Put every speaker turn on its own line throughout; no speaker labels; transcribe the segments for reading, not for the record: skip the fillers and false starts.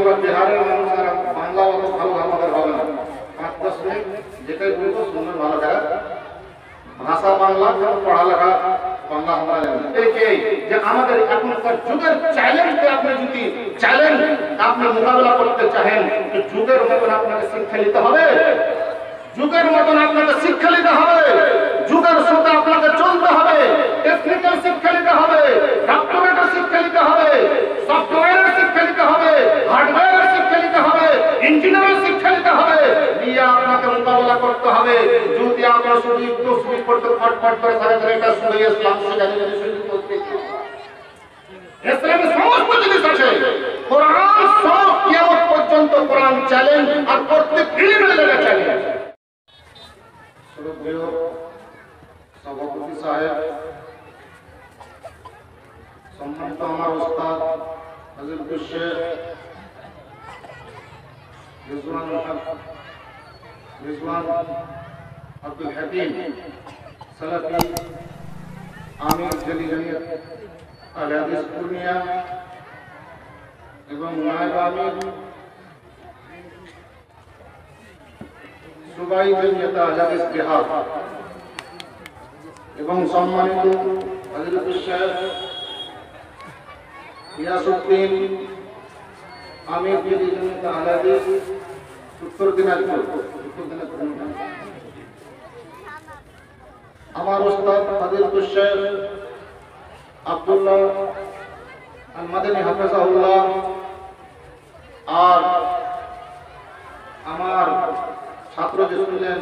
আমরা বিহারের মানুষ আর বাংলা অত ভালো আমাদের হবে না। 5-10 মিনিট যেটাই বলবো শুনবেন ভালো করে। ভাষা বাংলা, পড়ালেখা বাংলা আমরা জানি। এই যে আমাদের এখনকার যুগের চ্যালেঞ্জকে আপনি যদি চ্যালেঞ্জ আপনি মোকাবেলা করতে চাহেন, তো যুগের মতন আপনাকে শিক্ষা নিতে হবে। যুগের মতন আপনাকে শিক্ষা নিতে হবে, যুগের সাথে আপনাকে চলতে হবে। টেকনিক্যাল শিক্ষা নিতে হবে, ডক্টরেটের শিক্ষা নিতে হবে, সফটওয়্যারের শিক্ষা নিতে হবে, হার্ডওয়্যারের শিক্ষা নিতে হবে, ইঞ্জিনিয়ারিং শিক্ষা নিতে হবে। নিয়ে আপনাকে মোকাবেলা করতে হবে। যদি আপনার শুধু তসবিহ করতে ফটফট করে সারা এটা শুনে ইসলাম শেখাতে ইসলামের সমস্ত জিনিস আছে। কোরআন সব কিয়ামত পর্যন্ত কোরআন চ্যালেঞ্জ, আর প্রত্যেক ইলমের লেগে চ্যালেঞ্জ। শ্রদ্ধেয় সভাপতি সাহেব, সম্মানিত আমার ওস্তাদ হযরতুল শেখ রিজওয়ান আব্দুল হাকিম সালাফি আমির জামিয়াত আহলে হাদিস পূর্ণিয়া এবং নায়েব আমির সুবাই জামিয়াত আহলে হাদিস বিহার এবং সম্মানিত হযরতুল শেখ ইয়াসউদ্দিন আমির জামিয়াত আহলে হাদিস উত্তর দিনাজপুর। আমার ওস্তাদ ফাদিলাতুল শেখ আব্দুল্লাহ আল মাদানী হাফেজাহুল্লাহ, আর আমার ছাত্র যে ছিলেন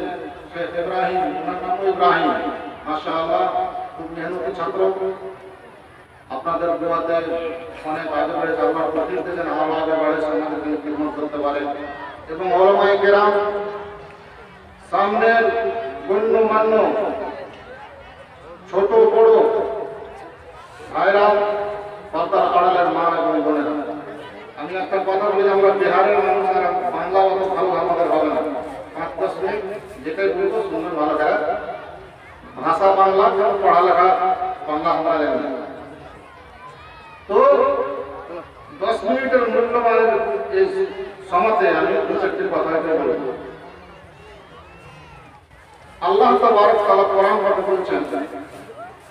শেখ ইব্রাহিম, ওনার নাম ইব্রাহিম, মাশাআল্লাহ খুব মেহনতি ছাত্র। আপনাদের দোয়াতে অনেক আগে বেড়ে আল্লাহ তৌফিক দেন, আরো আগে বাড়ে সমাজের জন্য খিদমত করতে পারে। এবং উলামায়ে কেরাম, সামনের গণ্যমান্য ছোট বড় ভাইরা, পর্দার আড়ালের মা এবং বোনেরা, আমি একটা কথা বলি, আমরা বিহারের মানুষ আর বাংলা অত ভালো আমাদের হবে না। 5-10 মিনিট যেটাই বলবো শুনবেন ভালো করে। ভাষা বাংলা, পড়ালেখা বাংলা আমরা জানি। তো 10 মিনিটের মূল্যবান এই সমাজে আমি 2-4টি কথা বলবো। আল্লাহ তাবারক ওয়া তাআলা কোরআন পাঠে বলছেন,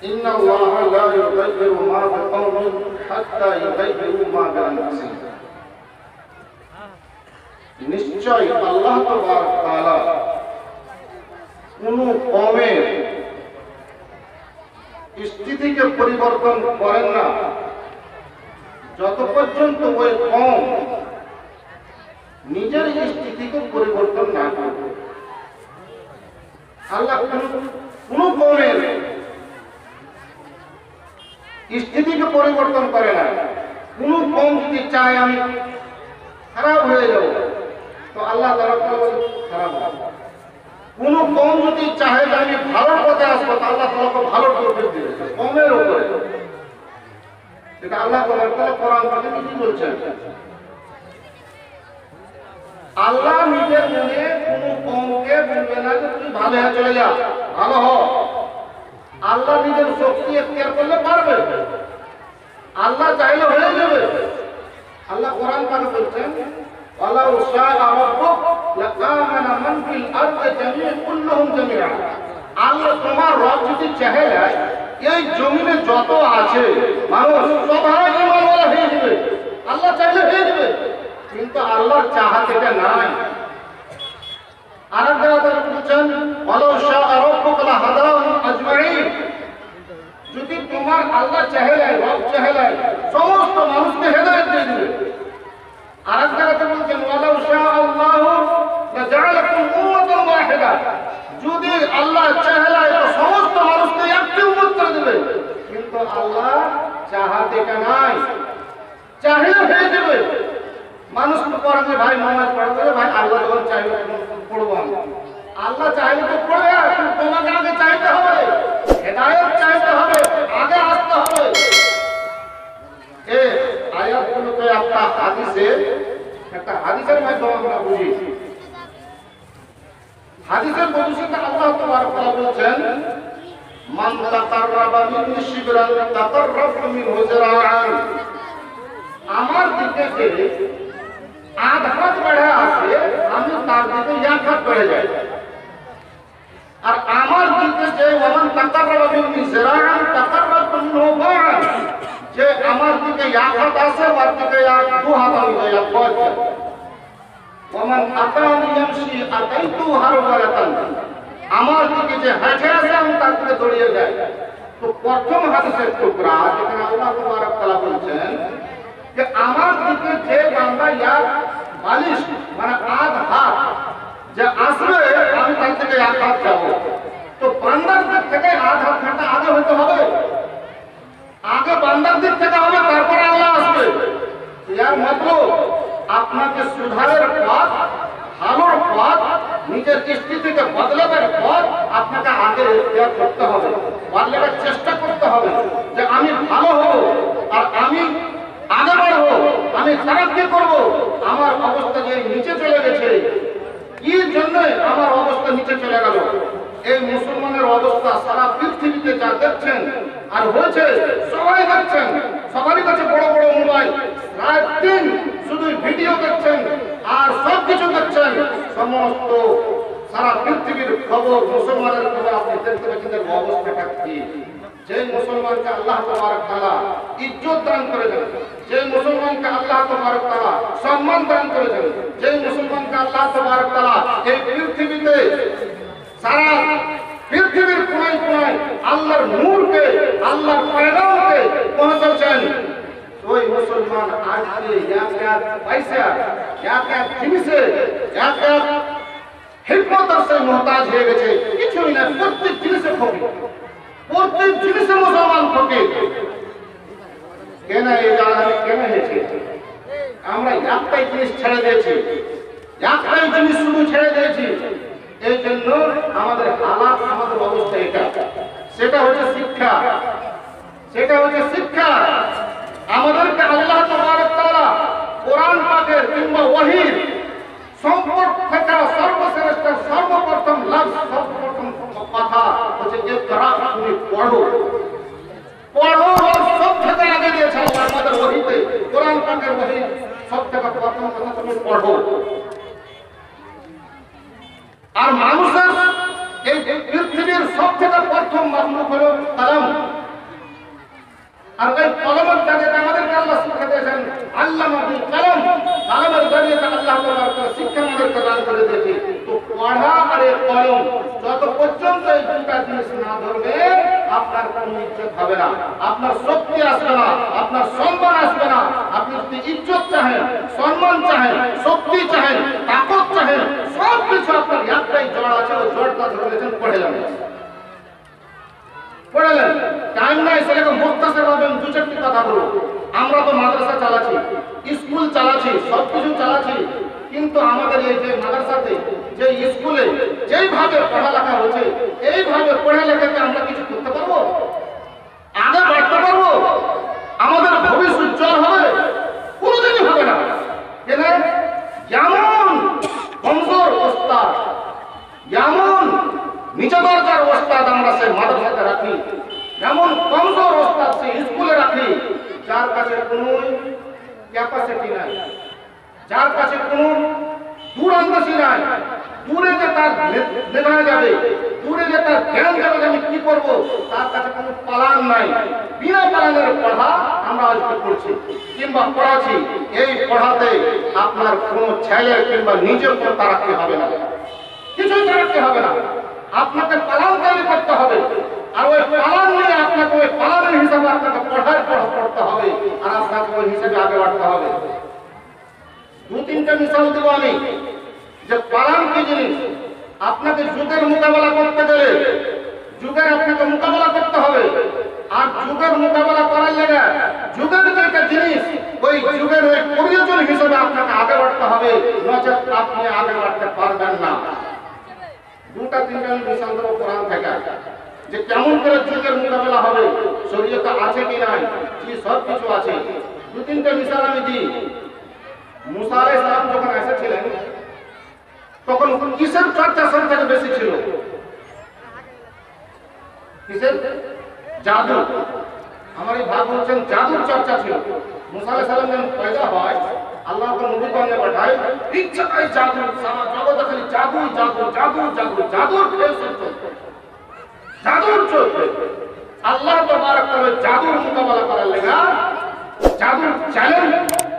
ইন্নাল্লাহা লা ইউগাইয়িরু মা বিকাওমিন হাত্তা ইউগাইয়িরু মা বিআনফুসিহিম। নিশ্চয় আল্লাহ তাবারক ওয়া তাআলা কোন কওমের স্থিতিকে পরিবর্তন করেন না যত পর্যন্ত ওই কওম নিজের স্থিতিকে পরিবর্তন না করে। আল্লাহ কোন কওমের স্থিতিকে পরিবর্তন করে না। কোন কওম যদি চায় আমি খারাপ হয়ে যাব, তো আল্লাহ তাআলা খারাপ হবে। কোন কওম যদি চায় যে আমি ভালো পথে আসবো, তো আল্লাহ তাআলা ভালো তৌফিক দিবেন কওমের উপরে। এটা আল্লাহ তাআলা কোরআন পাকে কি বলছেন? আল্লাহ নিজের মনে কোন কওমকে বলবে না যে তুই ভালো হয়ে চলে যা, ভালো হ। আল্লাহ নিজের শক্তি এখতিয়ার করলে পারবে, আল্লাহ চাইলে হয়ে যাবে। আল্লাহ কোরআন পাকে বলছেন, ওয়ালাউ শাআ রাব্বুক লাকানা মান ফিল আরদি জামিআন কুল্লুহুম জামিআ। আল্লাহ তোমার রব যদি চাহে এই জমিনে যত আছে মানুষ সবাই ঈমানওয়ালা হয়ে যাবে, আল্লাহ চাইলে হয়ে যাবে। কিন্তু আল্লাহর চাহাত এটা নাই। আরেক জায়গায় বলছেন, ওয়ালাউ শাআ রাব্বুকা লাহাদাহুম আজমাইন। যদি তোমার আল্লাহ চাহে, রব চাহে, সমস্ত মানুষকে হেদায়েত দিয়ে দিবে। আরেক জায়গায় বলছেন, ওয়ালাউ শাআ আল্লাহু লাজাআলাকুম উম্মাতান ওয়াহিদা। যদি আল্লাহ চাহে তো সমস্ত মানুষকে একটি উম্মত করে দিবে। কিন্তু আল্লাহ চাহাত এটা নাই, চাইলে হয়ে যাবে। মানুষ তো পড়াবে ভাই, নামাজ পড়াবে ভাই, আল্লাহ যখন চাইবে পড়বো আমি। আল্লাহ চাইলে তো পড়বে, তোমাকে আগে চাইতে হবে, হেদায়েত চাইতে হবে, আগে আসতে হবে। এই আয়াতগুলোতে একটা হাদিসের মাধ্যমে আমরা বুঝি। হাদিসের মধ্যে আল্লাহ তাআলা বলেছেন, মান তাকাররাবা মিন্নি শিবরান তাকাররাবতু মিনহু জিরাআন। আমার দিকে যে আধ হাত বেড়ে আসে, আমি তার দিকে এক হাত বেড়ে যাই। আর আমার দিকে যে ওমান তাকাররাবা মিন্নি জিরাআন তাকাররাবতু মিনহু বা'আন, যে আমার দিকে এক হাত আসে ওর দিকে দু হাত আমি যাই, এক গজ। ওমান আতানি ইয়ামশি আতাইতু হারওয়ালাতান, আমার দিকে যে হেঁটে আসে আমি তার দিকে দৌড়িয়ে যাই। তো প্রথম হাদিসের টুকরা যেখানে আল্লাহ তাবারক তাআলা বলছেন যে আমার দিকে যে বান্দা এক বালিশ মানে আধ হাত যে আসবে আমি তার থেকে এক হাত যাবো। তো বান্দার দিক থেকে আধ হাত হাঁটা আগে হইতে হবে, আগে বান্দার দিক থেকে হবে, তারপরে আল্লাহ আসবে। এর মতলব আপনাকে সুধারের পথ, ভালোর পথ, নিজের স্থিতিকে বদলাবার পথ আপনাকে আগে ইখতিয়ার করতে হবে, বদলাবার চেষ্টা করতে হবে যে আমি ভালো হব আর আমি আগে বাড়বো, আমি তারাক্কি করব। আমার অবস্থা যে নিচে চলে গেছে, কি জন্য আমার অবস্থা নিচে চলে গেল? এই মুসলমানের অবস্থা সারা পৃথিবীতে যা দেখছেন আর হয়েছে, সবাই দেখছেন, সবারই কাছে বড় বড় মোবাইল, রাত দিন শুধু ভিডিও দেখছেন আর সব কিছু দেখছেন। সমস্ত সারা পৃথিবীর খবর, মুসলমানের খবর আপনি দেখতে পাচ্ছেন। অবস্থাটা কি? যে মুসলমানকে আল্লাহ তাবারক তাআলা ইজ্জত দান করেছেন, যে মুসলমানকে আল্লাহ তাবারক তাআলা সম্মান দান করেছেন, যে মুসলমানকে আল্লাহ তাবারক তাআলা এই পৃথিবীতে সারা পৃথিবীর কোনায় কোনায় আল্লাহর নূরকে, আল্লাহর পয়গামকে পৌঁছেছেন, ওই মুসলমান আজকে এক এক পয়সা, এক এক জিনিসে, এক এক হিকমতের সে মুহতাজ হয়ে গেছে। কিছুই না, প্রত্যেক জিনিসে ফকির, প্রত্যেক জিনিসে মুসলমান ফকির। কেন এই জায়গা কেন হয়েছে? আমরা একটাই জিনিস ছেড়ে দিয়েছি, একটাই জিনিস শুধু ছেড়ে দিয়েছি। এই জন্য আমাদের হালাত, আমাদের অবস্থা এটা, সেটা হচ্ছে শিক্ষা, সেটা হচ্ছে শিক্ষা। আমাদেরকে আল্লাহ তাবারক তাআলা কোরআন পাকের কিংবা ওহীর সম্পর্ক থেকে সর্বশ্রেষ্ঠ সর্বপ্রথম লফজ, সর্বপ্রথম কথা হচ্ছে ইকরা, তুমি পড়ো। পড়ো সব থেকে আগে দিয়েছে আল্লাহ আমাদের ওহীতে, কোরআন পাকের ওহী সব থেকে প্রথম কথা তুমি পড়ো। আর মানুষের এই পৃথিবীর সব থেকে প্রথম মাখলুক হলো কলম। আর এই কলমের জায়গাতে আমাদেরকে আল্লাহ শিক্ষা দিয়েছেন, আল্লামা বিল কলম, কলমের জায়গাতে আল্লাহ তাআলা শিক্ষা আমাদেরকে দান করে দিয়েছে। তো পড়া আর এই কলম যত পর্যন্ত এই দুটা জিনিস না ধরবে, আপনার কোনো ইজ্জত হবে না, আপনার শক্তি আসবে না, আপনার সম্মান আসবে না। আপনি যদি ইজ্জত চাহেন, সম্মান চাহেন, শক্তি চাহেন, তাকত চাহেন, সব কিছু আপনার একটাই জড় আছে, ওই জড়টা ধরেছেন পড়ে যাবে। পড়লেন টাইম নাই, সেটাকে মুক্তাসের ভাবেন দু চারটি কথা বলবো। আমরা তো মাদ্রাসা চালাচ্ছি, স্কুল চালাচ্ছি, সবকিছু চালাচ্ছি, কিন্তু আমাদের এই যে মাদ্রাসাতে, যে স্কুলে যেইভাবে পড়ালেখা হচ্ছে, এইভাবে পড়ালেখাকে আমরা কিছু করতে পারবো? আগে বাড়তে পারবো? আমাদের ভবিষ্যৎ উজ্জ্বল হবে? কোনোদিনই হবে না। কেন? যেমন কমজোর ওস্তাদ, যেমন নিচে দরজার ওস্তাদ আমরা সেই মাদ্রাসাতে রাখি, যেমন কমজোর ওস্তাদ সেই স্কুলে রাখি, যার কাছে কোনো ক্যাপাসিটি নাই, যার কাছে কোনো দূরান্দেশী নাই, দূরে যে তার দেখা যাবে, দূরে যে তার জ্ঞান যাবে যে আমি কি করবো, তার কাছে কোনো পালান নাই। বিনা পালানের পড়া আমরা আজকে করছি কিংবা পড়াচ্ছি, এই পড়াতে আপনার কোনো ছেলে কিংবা নিজের কোনো তারাক্কি হবে না, কিছুই তারাক্কি হবে না। আপনাকে পালান তৈরি করতে হবে, আর ওই পালান নিয়ে আপনাকে ওই পালানের হিসাবে আপনাকে পড়তে হবে, আর আপনাকে ওই হিসাবে আগে বাড়তে হবে। দু তিনটা মিশাল দেবো আমি, যে পালান কি জিনিস। আপনাকে যুগের মোকাবেলা করতে গেলে যুগের আপনাকে মোকাবেলা করতে হবে, আর যুগের মোকাবেলা করার লেগে যুগের যেটা জিনিস, ওই যুগের ওই প্রয়োজন হিসেবে আপনাকে আগে বাড়তে হবে, নচেত আপনি আগে বাড়তে পারবেন না। দুটা তিনটা মিশাল দেবো কোরআন থেকে, যে কেমন করে যুগের মোকাবেলা হবে, শরীয়তে আছে কি নাই, কি সব কিছু আছে। দু তিনটা মিশাল আমি দিই। মুসা আলাইহিস সালাম যখন এসেছিলেন, তখন কিসের চর্চা সব থেকে বেশি ছিল? কিসের? জাদু। আমার এই ভাগ বলছেন জাদুর চর্চা ছিল। মুসা আলাইহিস সালাম যখন পয়দা হয়, আল্লাহ তো নবী বানিয়ে পাঠায় ইচ্ছাটাই জাদু, সারা জগতে খালি জাদু জাদু জাদু জাদু জাদুর খেল চলছে, জাদুর চলছে। আল্লাহ তাবারক তাআলা জাদুর মোকাবেলা করার লেগা জাদুর চ্যালেঞ্জ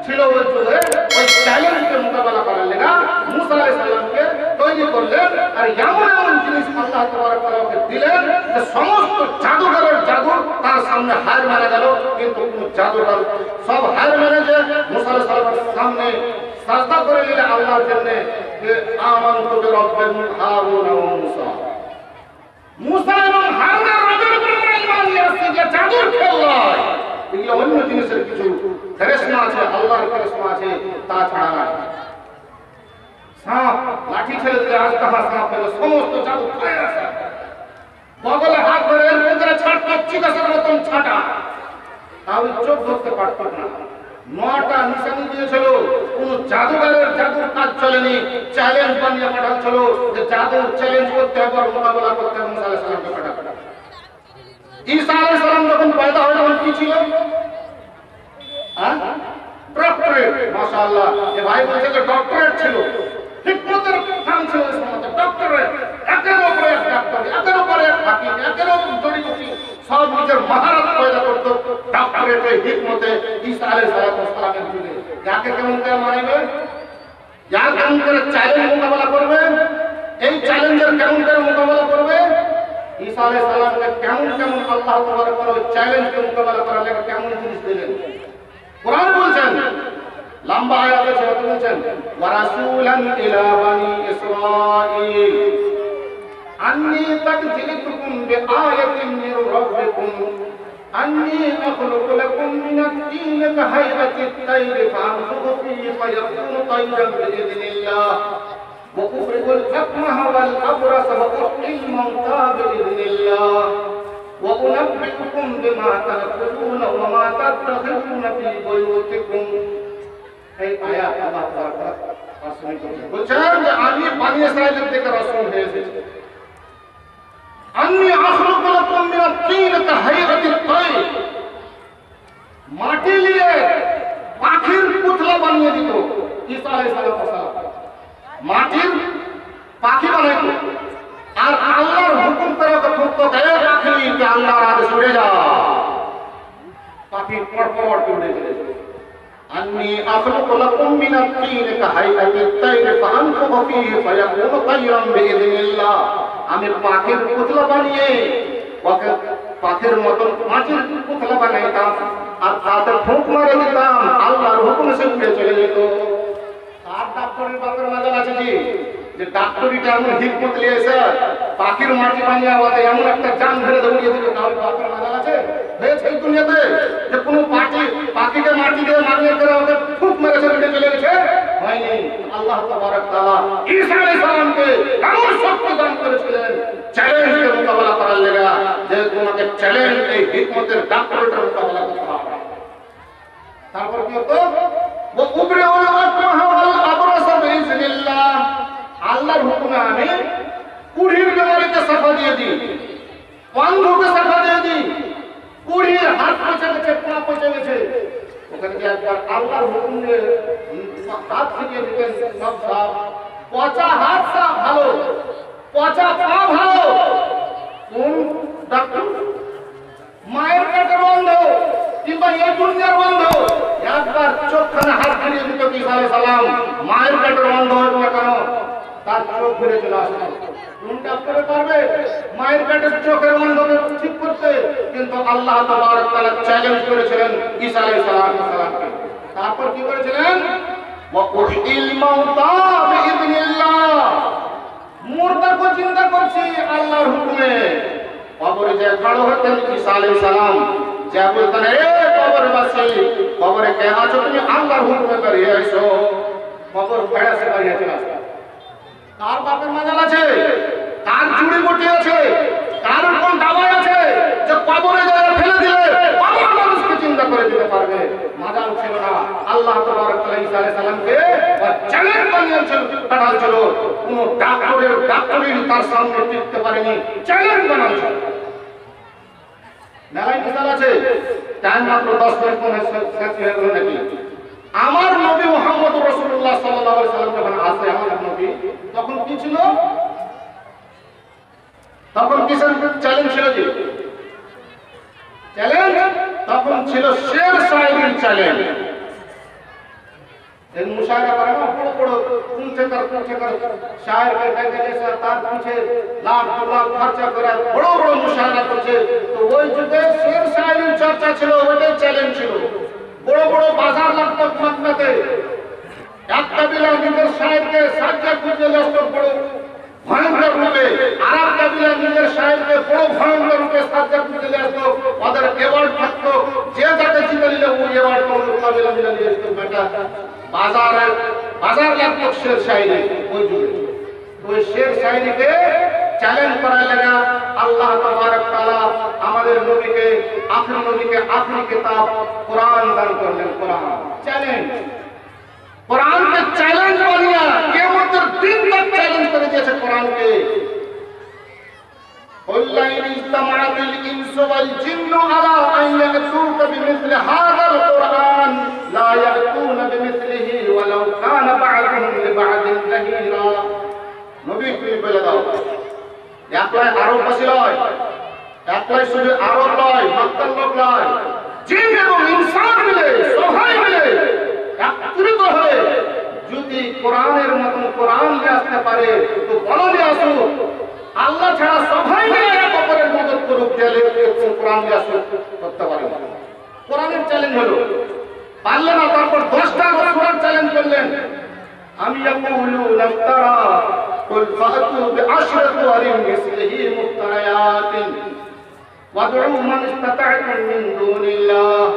ছিল ওই যুগে, ওই চ্যালেঞ্জকে মোকাবেলা করার লেগা মুসা আলাইহিস সালামকে তৈরি করলেন। আর এমন এমন জিনিস আল্লাহ তাবারক তাআলাকে দিলেন যে সমস্ত জাদুঘরের জাদু তার সামনে হার মারা গেল। কিন্তু কোন জাদুঘর সব হার মেরে যে মুসা আলাইহিস সালামের সামনে সাজদা করে নিলে আল্লাহর জন্য যে আমানতু বিরাব্বিল হারুন ওয়া মুসা, মুসা এবং হারুনের রবের উপরে আমরা ঈমান নিয়ে আসছি, যে জাদুর খেল নয়। এগুলো অন্য জিনিসের কিছু কারিশমা আছে, আল্লাহর কারিশমা আছে, তাছাড়া নয়। সাপ লাঠি ছেড়ে দিলে আজ তাহা সাপ পেলে সমস্ত জাদু খায় আসে, বগলে হাত ধরে এর ভিতরে ছাড়তো চিকাসের মতন ছাটা, তাও চোখ ধরতে পারত না। 9টা নিশানি দিয়েছিল, কোন জাদুঘরের জাদুর কাজ চলেনি। চ্যালেঞ্জ বানিয়ে পাঠাচ্ছিল যে জাদুর চ্যালেঞ্জ করতে হবে, মোকাবেলা করতে হবে। মুসা আলাইহিস সালামকে পাঠাচ্ছিল। ঈসা আলাইহিস সালাম যখন পয়দা হয় তখন কি ছিল? ডক্টরেট। মাশাআল্লাহ, এ ভাই বলছে যে ডক্টরেট ছিল, হিকমতের নাম ছিল ওই সময় ডক্টরেট। একের উপরে এক ডাক্তার, একের উপরে এক হাকিম, একের উপর জড়িবুটি সব নিজের মহারত পয়দা করত ডক্টরেটে, হিকমতে। ঈসা আলাইহিস সালামের যুগে যাকে কেমন করে মানাবে, যার কেমন করে চ্যালেঞ্জ মোকাবেলা করবে, এই চ্যালেঞ্জের কেমন করে মোকাবেলা করবে, ঈসা আলাইহিস সালামকে কেমন কেমন আল্লাহ তাবারক তাআলা ওই চ্যালেঞ্জকে মোকাবেলা করার লাগি কেমন জিনিস দিলেন। কোরআন বলছেন, লম্বা আয়াত আছে, বলছেন ওয়া রাসূলান ইলা বানি ইসরাঈল আন্নী কাদ জিতুকুম বিআয়াতিন মির রাব্বিকুম আন্নী আখলুকু লাকুম মিনাত তিন কাহাইয়াতিত তাইর ফাআনফুকু ফীহি ফায়াকুনু তায়রান বিইذنিল্লাহ ওয়া উখরিজুল আকমাহা ওয়াল আবরাসা ওয়া উহয়িল মাউতা বিইذنিল্লাহ ওয়া উনাব্বিউকুম বিমা তা'কুলুনা ওয়া মা তাত্তাখিযুনা ফী বুয়ুতিকুম। এই আয়াত আল্লাহ তাআলা বলছেন যে আমি বনি ইসরাঈলের থেকে রাসূল হয়ে এসেছি। আন্নী আখলুকু লাকুম মিনাত তিন কাহাইয়াতিত তাইর, মাটি নিয়ে পাখির পুতলা বানিয়ে দিত ঈসা আলাইহিস সালাম, মাটির পাখি বানাইতো। আর আল্লাহর হুকুম করে করতো হে পাখি কে আল্লাহর আদেশ উড়ে যা, পাখি পড়পড় করে উড়ে চলে। আন্নী আখলুকু লাকুম মিনাত তিন কাহাইয়াতিত তাইর ফাআনফুকু ফীহি ফায়াকুনু তায়রান বিইذنিল্লাহ, আমি পাখির পুতলা বানিয়ে ওকে পাখির মতন মাটির পুতলা বানাইতাম আর তাতে ফুঁক মারে দিতাম, আল্লাহর হুকুমে সে উড়ে চলে যেত। আর ডাক্তারের বাপের মাজাল আছে কি যে ডাক্তারিটা এমন হিকমত নিয়ে এসে পাখির মাটি বানিয়ে ওতে এমন একটা জান ধরে দৌড়িয়ে দিল, তাহলে বাপের মাজাল আছে হয়েছে এই দুনিয়াতে যে কোনো পাখিকে মাটি দিয়ে মারিয়ে করে ওকে ফুঁক মেরে চলে চলে গেছে? হয়নি। আল্লাহ তাবারক তাআলা ঈসা আলাইহিস সালামকে এমন শক্তি দান করেছিলেন চ্যালেঞ্জকে মোকাবেলা করার লেগা, যে তোমাকে চ্যালেঞ্জ এই হিকমতের ডাক্তারের মোকাবেলা করতে হবে। তারপর কি হতো? ওয়া উবরিউল আকমাহা ওয়াল আবরাসা বিইذنিল্লাহ, আল্লাহর হুকুমে আমি কুড়ির বেমারিকে সাফা দিয়ে দিই, অন্ধকে সাফা দিয়ে দিই, কুড়ির হাত পচে গেছে, পা পচে গেছে, ওখানে কি একবার আল্লাহর হুকুমে হাত থেকে দিতেন সব সাফ। পচা হাত সাফ ভালো, পচা পা ভালো। কোন ডাক্তার? মায়ের পেটের বন্ধ কিংবা এই দুনিয়ার বন্ধ, একবার চোখখানে হাত ঘুরিয়ে দিত ঈসা আলাইহিস সালাম, মায়ের পেটের বন্ধ হইব না কেন, তার চোখ ঘুরে চলে আসবে। কোন ডাক্তারে পারবে মায়ের পেটের চোখের বন্ধকে ঠিক করতে? কিন্তু আল্লাহ তাবারক তাআলা চ্যালেঞ্জ করেছিলেন ঈসা আলাইহিস সালামকে। তারপর কি করেছিলেন? ওয়া উহয়িল মাউতা বিইذنিল্লাহ, মুর্দাকে জিন্দা করছি আল্লাহর হুকুমে। কবরে যে খাড়া হতেন ঈসা আলাইহিস সালাম, যা বলতেন এ কবরবাসী, কবরে কে আছো তুমি? আল্লাহর হুকুমে বেরিয়ে এসো। কবর ফেড়ে সে বেরিয়ে চলে আসে। কার বাপের মাজাল আছে, কার চুড়ি বটি আছে, কার কোন দাওয়াই আছে যে কবরে যায় ফেলে দিলে কবর মানুষকে চিন্তা করে দিতে পারবে? মাজাল ছিল না। আল্লাহ তাবারক তাআলা ঈসা আলাইহিস সালামকে চ্যালেঞ্জ বানিয়েছিল, পাঠাচ্ছিল। কোন ডাক্তারের তার সামনে টিকতে পারেনি, চ্যালেঞ্জ বানাচ্ছিল। মেলায় মিসাল আছে, টাইম মাত্র 10 মিনিট মনে শেষ হয়ে গেল নাকি? আমার নবী মুহাম্মদ রাসূলুল্লাহ সাল্লাল্লাহু আলাইহি সাল্লাম যখন আসে আমাদের নবী, তখন কি ছিল? তখন কিসের চ্যালেঞ্জ ছিল? যে চ্যালেঞ্জ তখন ছিল শের শায়রির চ্যালেঞ্জ। एक मुशायरा करे ना, बड़ो बड़ो पूछे कर शायर के कहते जैसे तार पीछे लाख दो लाख खर्चा करे बड़ो बड़ो मुशायरा करছে। তো ওই যুগে শের শায়রির চর্চা ছিল, ওইটাই চ্যালেঞ্জ ছিল। বড় বড় বাজার লাগতো মক্কাতে, এক কাবিলা নিজের শায়রকে সাজ্জা খুঁজে আসতো বড় ভয়ঙ্কর রূপে, আরব কাবিলা নিজের শায়রকে বড় ভয়ঙ্কর রূপে সাজ্জা খুঁজে আসতো। ওদের এওয়ার্ড থাকতো, যে যাকে জিতে নিলে ওই এওয়ার্ড কোন কাবিলা মিলে নিয়ে আসতো। বেটা বাজার লাগতো শের শায়রি ওই যুগে। ওই শের শায়রিকে চ্যালেঞ্জ করার লাগা আল্লাহ তাবারক তাআলা আমাদের নবীকে আখরি কিতাব কোরআন দান করলেন। কোরআন চ্যালেঞ্জ, কোরআনকে চ্যালেঞ্জ বানিয়ে কিয়ামতের দিন তক চ্যালেঞ্জ করে দিয়েছে কোরআনকে। قل لئن اجتمعت الإنس والجن على أن يأتوك بمثل هذا القرآن لا يأتون بمثله ولو كان بعضهم لبعض ظهيرا। নবী তুমি বলে দাও, একলাই আরববাসী নয়, একলাই শুধু আরব নয়, মক্কার লোক নয়, জিন এবং ইনসান মিলে সবাই মিলে একত্রিত হয়ে যদি কোরআনের মতন কোরআন নিয়ে আসতে পারে তো বলো নিয়ে আসুক। আল্লাহ ছাড়া সবাই মিলে এক অপরের মদত করুক, দিলে কোরআন নিয়ে আসুক, করতে পারে। কোরআনের চ্যালেঞ্জ হলো, পারলে না, তারপর 10টা সূরার চ্যালেঞ্জ করলেন। আমি ইয়াকুলুন ইফতারা কুল ফাতু বিআশরাতি ওয়ারিন মিসলিহি মুফতারায়াতিন ওয়াদউ মান ইসতাতা'তুম মিন দুনিল্লাহ।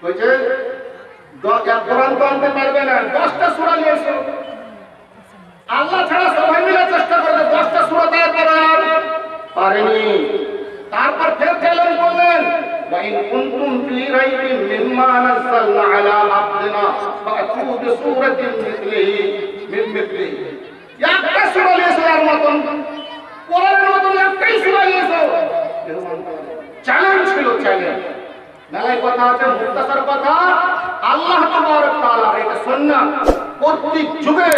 কইছে কোরআন তো আনতে পারবে না, 10টা সূরা নিয়ে এসো। আল্লাহ ছাড়া সবাই মিলে চেষ্টা করে 10টা সূরা তৈরি করার পারেনি। তারপর ফের চ্যালেঞ্জ করলেন, وإن كنتم في ريب مما نزلنا على عبدنا فأتوا بسورة مثله। একটা সূরা নিয়েছে আর মতন কোরআনের মতন একটাই সূরা নিয়েছে। চ্যালেঞ্জ ছিল, চ্যালেঞ্জ। মেলায় কথা আছে, মুক্তাসার কথা। আল্লাহ তাবারক তাআলা এটা সুন্নাহ প্রত্যেক যুগে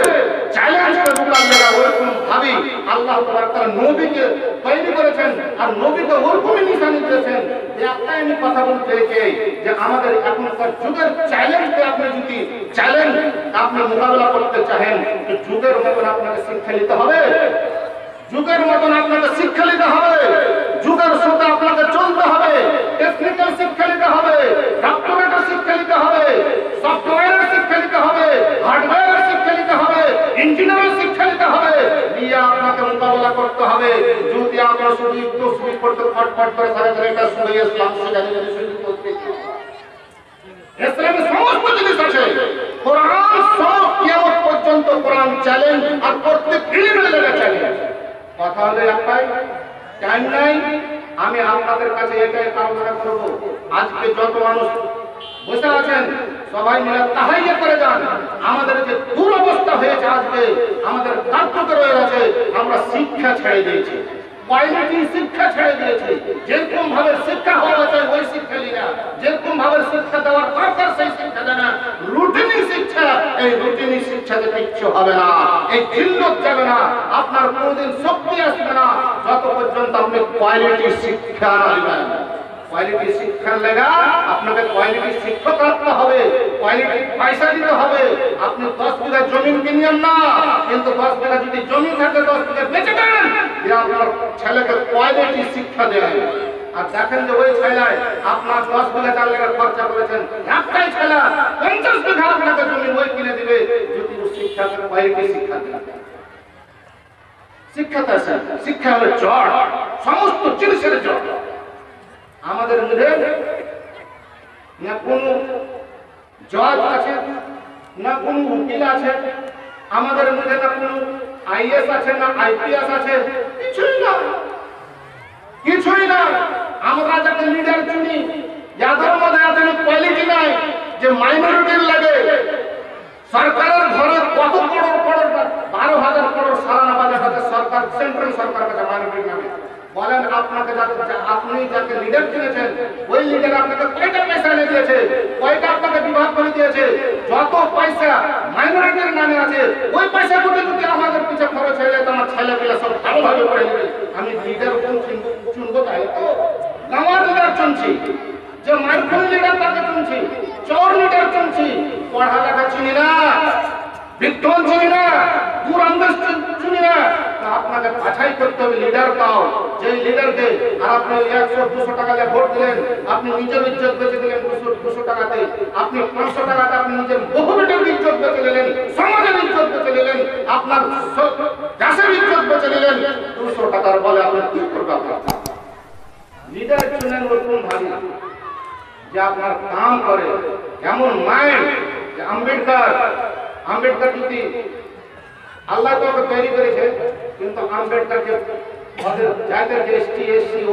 চ্যালেঞ্জকে মোকাবেলা ওরকম ভাবে আল্লাহ তাবারক তাআলা নবীকে তৈরি করেছেন আর নবীকে ওরকমই নিশানি দিয়েছেন। যে একটাই আমি কথা বলতে চাই যে আমাদের এখনকার যুগের চ্যালেঞ্জকে আপনি যদি আপনি মোকাবেলা করতে চাহেন তো যুগের মতন আপনাকে শিক্ষা নিতে হবে, যুগের মতন আপনাকে শিক্ষা নিতে হবে, যুগের সাথে আপনাকে চলতে হবে, টেকনিক্যাল শিক্ষা নিতে হবে, ডক্টরেটের শিক্ষা নিতে হবে, সফটওয়্যারের শিক্ষা নিতে হবে, হার্ডওয়্যারের শিক্ষা নিতে হবে, ইঞ্জিনিয়ারিং শিক্ষা নিতে হবে, দিয়ে আপনাকে মোকাবেলা করতে হবে। যদি আমরা শুধু তসবিহ করতে ফটফট করে সারা এটা শুনে ইসলাম শেখাতে শুরু করতে ইসলামে সমস্ত জিনিস আছে। কোরআন সব কিয়ামত পর্যন্ত কোরআন চ্যালেঞ্জ আর প্রত্যেক ইলমের লেগে চ্যালেঞ্জ। কথা হলো একটাই, টাইম নাই। আমি আপনাদের কাছে এটাই কামনা করব, আজকে যত মানুষ বসে আছেন সবাই মিলে তাহাইয়া করে যান। আমাদের যে দুরবস্থা হয়েছে আজকে, আমাদের কার্যত রয়ে গেছে, আমরা শিক্ষা ছেড়ে দিয়েছি, কোয়ালিটি শিক্ষা ছেড়ে দিয়েছি। যেরকম ভাবে শিক্ষা হওয়া চাই ওই শিক্ষা নিয়ে না, যেরকম ভাবে শিক্ষা দেওয়ার দরকার সেই শিক্ষা দেয় না। রুটিনি শিক্ষা, এই রুটিনি শিক্ষাতে কিচ্ছু হবে না, এই জিল্লত যাবে না, আপনার কোনোদিন শক্তি আসবে না যত পর্যন্ত আপনি কোয়ালিটি শিক্ষা না দিবেন। কোয়ালিটি শিক্ষার লেগা আপনাকে কোয়ালিটি শিক্ষক রাখতে হবে, কোয়ালিটি পয়সা দিতে হবে। আপনি 10 বিঘা জমি কিনিয়েন না, কিন্তু 10 বিঘা যদি জমি থাকে 10 বিঘা বেচে দেন, দিয়ে আপনার ছেলেকে কোয়ালিটি শিক্ষা দেন। আর দেখেন যে ওই ছেলায় আপনার 10 বিঘা চাল লেগে খরচা করেছেন, একটাই ছেলা 50 বিঘা আপনাকে জমি ওই কিনে দিবে যদি ও শিক্ষাকে কোয়ালিটি শিক্ষা দেন। শিক্ষাটা শিক্ষা হলো জড়, সমস্ত জিনিসের জড়। আমাদের মধ্যে না কোনো জজ আছে, না কোনো উকিল আছে, আমাদের মধ্যে না কোনো আইএস আছে, না আইপিএস আছে, কিছুই না, কিছুই না। আমরা যাকে লিডার চুনি যাদের মধ্যে এত কোয়ালিটি নাই যে মাইনরিটির লাগে। সরকারের ঘরে কত করোড় 12,000 করোড় সালানা বাজেট আছে সরকার, সেন্ট্রাল সরকার কাছে মাইনরিটির নামে বলেন আপনাকে আপনি যাকে লিডার চিনেছেন ওই লিডার আপনাকে কয়টা পয়সা এনে দিয়েছে, কয়টা আপনাকে বিভাগ করে দিয়েছে? যত পয়সা মাইনরিটির নামে আছে ওই পয়সা গুলো যদি আমাদের পিছে খরচ হয়ে যায় তো আমার ছেলেপেলে সব ভালোভাবে পড়ে নেবে। আমি লিডার কোন চুনবো? তাই তো আমার লিডার চুনছি, যে মাইক্রো লিডার তাকে চুনছি, চোর লিডার চুনছি, পড়ালেখা চিনি না, বিদ্বান চিনি না, পুরান্দাজ চিনি না। আপনাকে বাছাই করতে হবে লিডার পাও, যে লিডারকে আর আপনি 100-200 টাকা দিয়ে ভোট দিলেন, আপনি নিজের ইজ্জত বেঁচে দিলেন 200 টাকাতে, আপনি 500 টাকাতে আপনি নিজের বহুবেটের ইজ্জত বেঁচে নিলেন, সমাজের ইজ্জত বেঁচে নিলেন, আপনার দেশের ইজ্জত বেঁচে নিলেন 200 টাকার বলে আপনি কি করবেন? লিডার চুনেন ওরকম ভাবি যে আপনার কাম করে, এমন মাইন্ড যে আম্বেদকর যদি আল্লাহ তো ওকে তৈরি করেছে, কিন্তু আম্বেদকরকে আমাদের জায়গার যে এসটি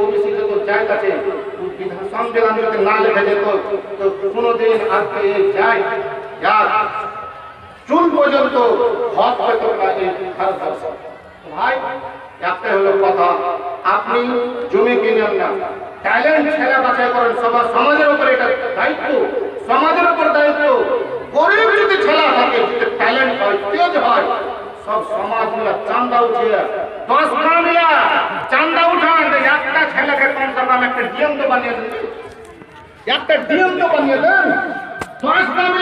ওবিসি যত জায়গা আছে সংবিধান যদি না লেখা যেত তো কোনোদিন আজকে এই চুল পর্যন্ত হক পেত না এই ভারতবর্ষ। ভাই একটা হলো কথা, আপনি জমি কিনেন না, ট্যালেন্ট ছেলে বাছাই করেন। সবার সমাজের উপর এটা দায়িত্ব, সমাজের উপর দায়িত্ব। গরিব যদি ছেলে থাকে, যদি ট্যালেন্ট হয়, তেজ হয়, সব সমাজ মিলে চান্দা উঠিয়ে 10 গ্রাম মিলা চান্দা উঠান, একটা ছেলেকে কমসে কম একটা ডিএম তো বানিয়ে দেন, একটা ডিএম তো বানিয়ে দেন 10 গ্রাম।